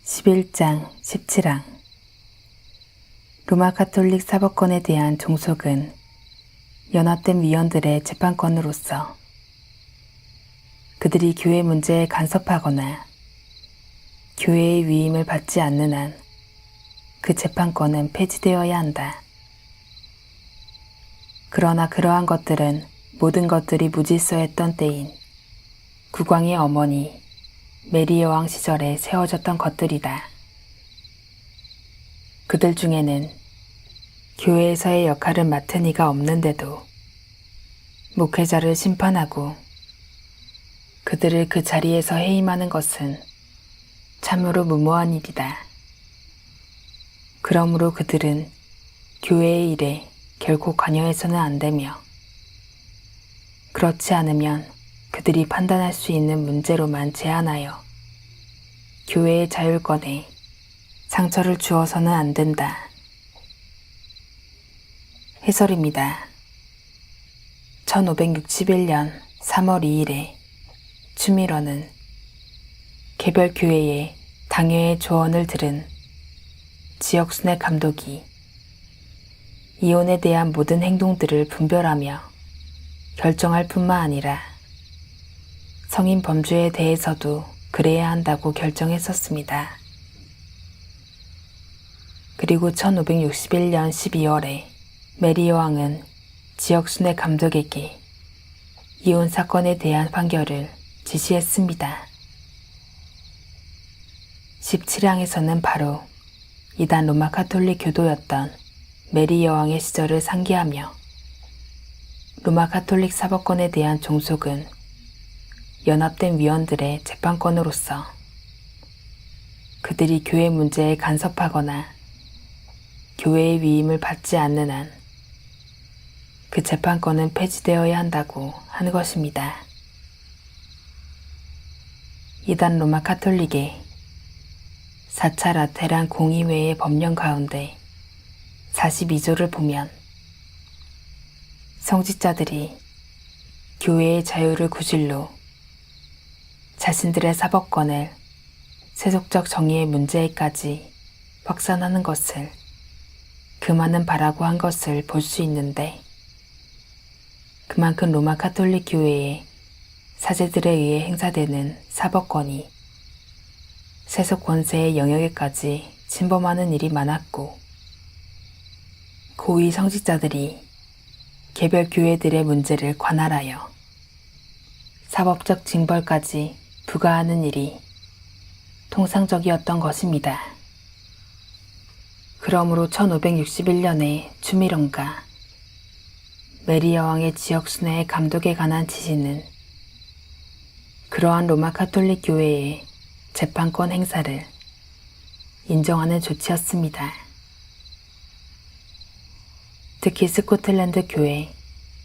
11장 17항 로마 가톨릭 사법권에 대한 종속은 연합된 위원들의 재판권으로서 그들이 교회 문제에 간섭하거나 교회의 위임을 받지 않는 한 그 재판권은 폐지되어야 한다. 그러나 그러한 것들은 모든 것들이 무질서했던 때인 국왕의 어머니 메리 여왕 시절에 세워졌던 것들이다. 그들 중에는 교회에서의 역할을 맡은 이가 없는데도 목회자를 심판하고 그들을 그 자리에서 해임하는 것은 참으로 무모한 일이다. 그러므로 그들은 교회의 일에 결코 관여해서는 안 되며 그렇지 않으면 그들이 판단할 수 있는 문제로만 제한하여 교회의 자율권에 상처를 주어서는 안 된다. 해설입니다. 1561년 3월 2일에 추밀러는 개별 교회의 당회의 조언을 들은 지역순회 감독이 이혼에 대한 모든 행동들을 분별하며 결정할 뿐만 아니라 성인 범죄에 대해서도 그래야 한다고 결정했었습니다. 그리고 1561년 12월에 메리 여왕은 지역순회 감독에게 이혼 사건에 대한 판결을 지시했습니다. 17항에서는 바로 이단 로마 가톨릭 교도였던 메리 여왕의 시절을 상기하며 로마 가톨릭 사법권에 대한 종속은 연합된 위원들의 재판권으로서 그들이 교회 문제에 간섭하거나 교회의 위임을 받지 않는 한 그 재판권은 폐지되어야 한다고 하는 것입니다. 이단 로마 가톨릭의 4차 라테란 공의회의 법령 가운데 42조를 보면 성직자들이 교회의 자유를 구실로 자신들의 사법권을 세속적 정의의 문제에까지 확산하는 것을 금하는 바라고 한 것을 볼 수 있는데 그만큼 로마 가톨릭 교회의 사제들에 의해 행사되는 사법권이 세속 권세의 영역에까지 침범하는 일이 많았고 고위 성직자들이 개별 교회들의 문제를 관할하여 사법적 징벌까지 부과하는 일이 통상적이었던 것입니다. 그러므로 1561년에 추밀러가 메리 여왕의 지역순회의 감독에 관한 지시는 그러한 로마 가톨릭 교회의 재판권 행사를 인정하는 조치였습니다. 특히 스코틀랜드 교회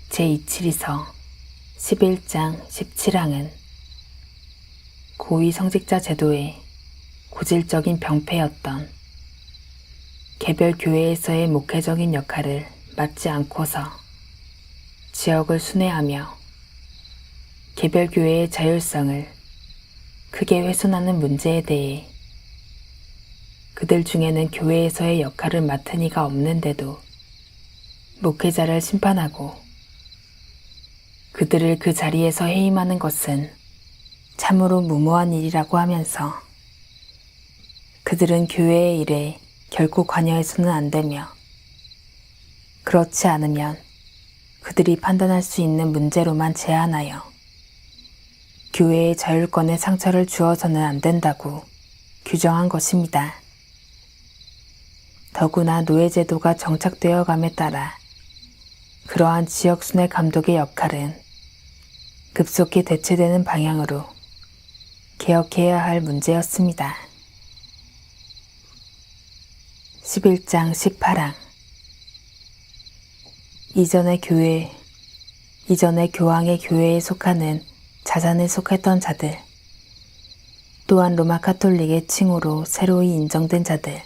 제272서 11장 17항은 고위 성직자 제도의 고질적인 병폐였던 개별 교회에서의 목회적인 역할을 맡지 않고서 지역을 순회하며 개별 교회의 자율성을 크게 훼손하는 문제에 대해 그들 중에는 교회에서의 역할을 맡은 이가 없는데도 목회자를 심판하고 그들을 그 자리에서 해임하는 것은 참으로 무모한 일이라고 하면서 그들은 교회의 일에 결코 관여해서는 안 되며 그렇지 않으면 그들이 판단할 수 있는 문제로만 제한하여 교회의 자율권에 상처를 주어서는 안 된다고 규정한 것입니다. 더구나 노예제도가 정착되어 감에 따라 그러한 지역순회 감독의 역할은 급속히 대체되는 방향으로 개혁해야 할 문제였습니다. 11장 18항 이전에 교황의 교회에 속하는 자산에 속했던 자들, 또한 로마 가톨릭의 칭호로 새로이 인정된 자들,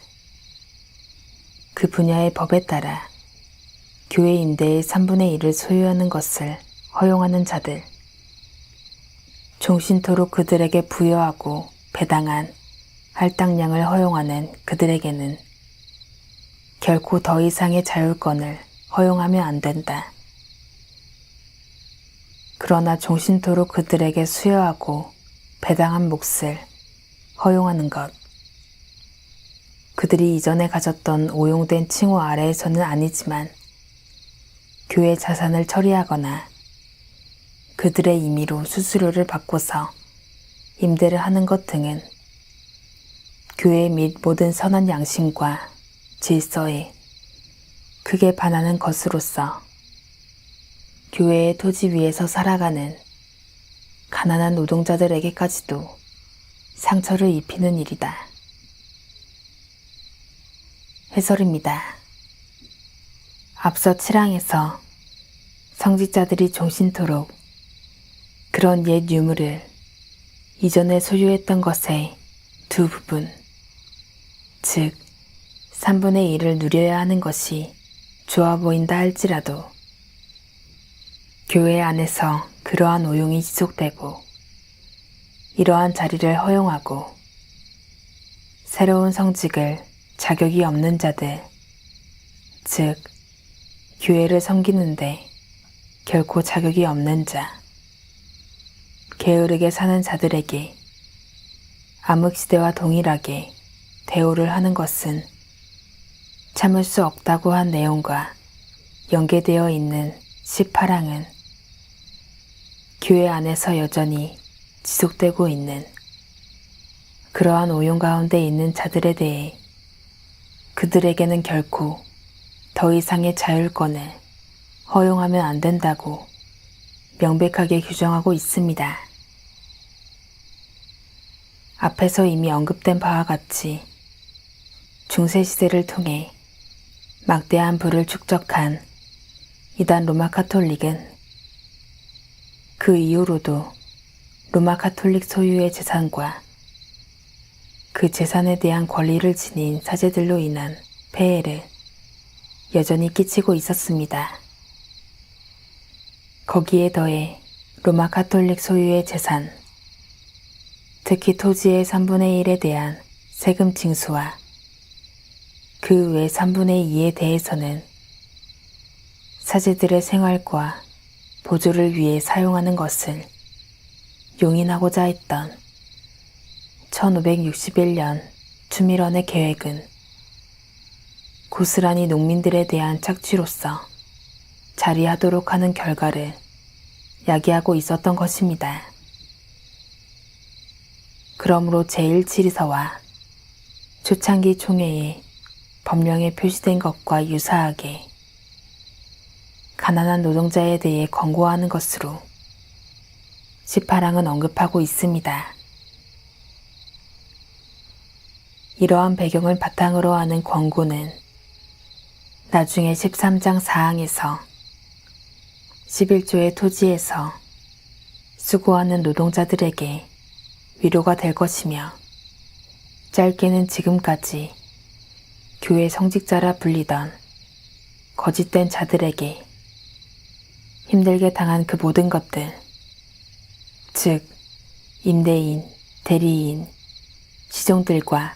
그 분야의 법에 따라 교회 임대의 3분의 1을 소유하는 것을 허용하는 자들, 종신토록 그들에게 부여하고 배당한 할당량을 허용하는 그들에게는 결코 더 이상의 자율권을 허용하면 안 된다. 그러나 종신토록 그들에게 수여하고 배당한 몫을 허용하는 것. 그들이 이전에 가졌던 오용된 칭호 아래에서는 아니지만 교회 자산을 처리하거나 그들의 임의로 수수료를 받고서 임대를 하는 것 등은 교회 및 모든 선한 양심과 질서에 크게 반하는 것으로서 교회의 토지 위에서 살아가는 가난한 노동자들에게까지도 상처를 입히는 일이다. 해설입니다. 앞서 7항에서 성직자들이 종신토록 그런 옛 유물을 이전에 소유했던 것의 두 부분, 즉 3분의 1을 누려야 하는 것이 좋아 보인다 할지라도 교회 안에서 그러한 오용이 지속되고 이러한 자리를 허용하고 새로운 성직을 자격이 없는 자들, 즉 교회를 섬기는데 결코 자격이 없는 자, 게으르게 사는 자들에게 암흑시대와 동일하게 대우를 하는 것은 참을 수 없다고 한 내용과 연계되어 있는 18항은 교회 안에서 여전히 지속되고 있는 그러한 오용 가운데 있는 자들에 대해 그들에게는 결코 더 이상의 자율권을 허용하면 안 된다고 명백하게 규정하고 있습니다. 앞에서 이미 언급된 바와 같이 중세시대를 통해 막대한 부를 축적한 이단 로마 카톨릭은 그 이후로도 로마 카톨릭 소유의 재산과 그 재산에 대한 권리를 지닌 사제들로 인한 폐해를 여전히 끼치고 있었습니다. 거기에 더해 로마 카톨릭 소유의 재산, 특히 토지의 3분의 1에 대한 세금 징수와 그 외 3분의 2에 대해서는 사제들의 생활과 보조를 위해 사용하는 것을 용인하고자 했던 1561년 주밀원의 계획은 고스란히 농민들에 대한 착취로서 자리하도록 하는 결과를 야기하고 있었던 것입니다. 그러므로 제1치리서와 초창기 총회의 법령에 표시된 것과 유사하게 가난한 노동자에 대해 권고하는 것으로 18항은 언급하고 있습니다. 이러한 배경을 바탕으로 하는 권고는 나중에 13장 4항에서 11조의 토지에서 수고하는 노동자들에게 위로가 될 것이며 짧게는 지금까지 교회 성직자라 불리던 거짓된 자들에게 힘들게 당한 그 모든 것들, 즉 임대인, 대리인, 시종들과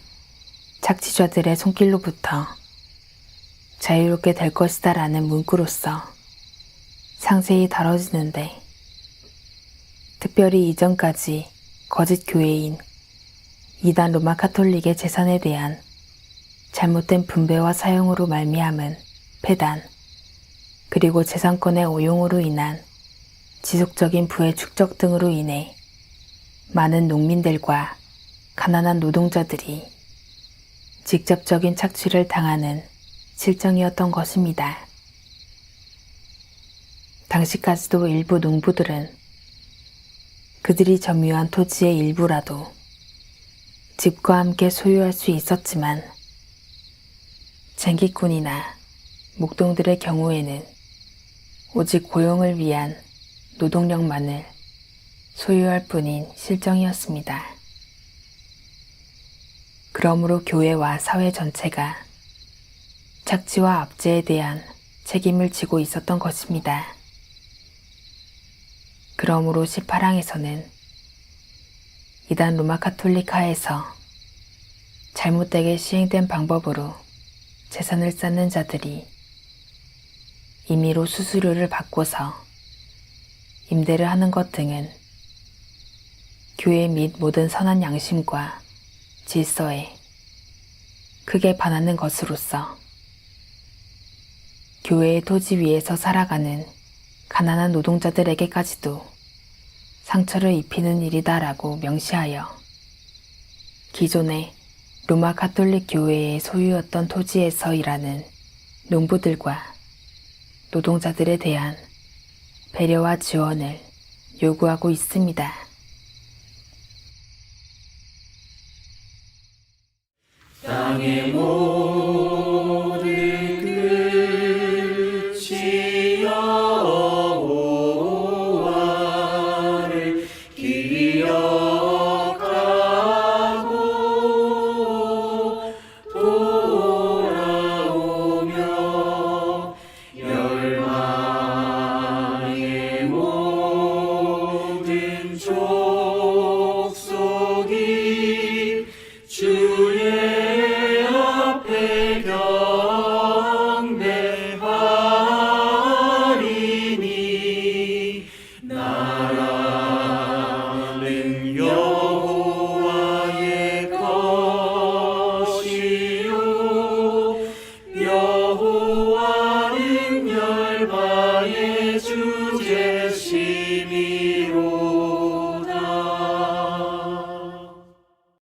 착취자들의 손길로부터 자유롭게 될 것이다 라는 문구로서 상세히 다뤄지는데, 특별히 이전까지 거짓 교회인 이단 로마 카톨릭의 재산에 대한 잘못된 분배와 사용으로 말미암은 폐단, 그리고 재산권의 오용으로 인한 지속적인 부의 축적 등으로 인해 많은 농민들과 가난한 노동자들이 직접적인 착취를 당하는 실정이었던 것입니다. 당시까지도 일부 농부들은 그들이 점유한 토지의 일부라도 집과 함께 소유할 수 있었지만 쟁기꾼이나 목동들의 경우에는 오직 고용을 위한 노동력만을 소유할 뿐인 실정이었습니다. 그러므로 교회와 사회 전체가 착취와 압제에 대한 책임을 지고 있었던 것입니다. 그러므로 18항에서는 이단 로마 카톨릭 하에서 잘못되게 시행된 방법으로 재산을 쌓는 자들이 임의로 수수료를 받고서 임대를 하는 것 등은 교회 및 모든 선한 양심과 질서에 크게 반하는 것으로서 교회의 토지 위에서 살아가는 가난한 노동자들에게까지도 상처를 입히는 일이다라고 명시하여 기존의 로마 가톨릭 교회의 소유였던 토지에서 일하는 농부들과 노동자들에 대한 배려와 지원을 요구하고 있습니다. 땅의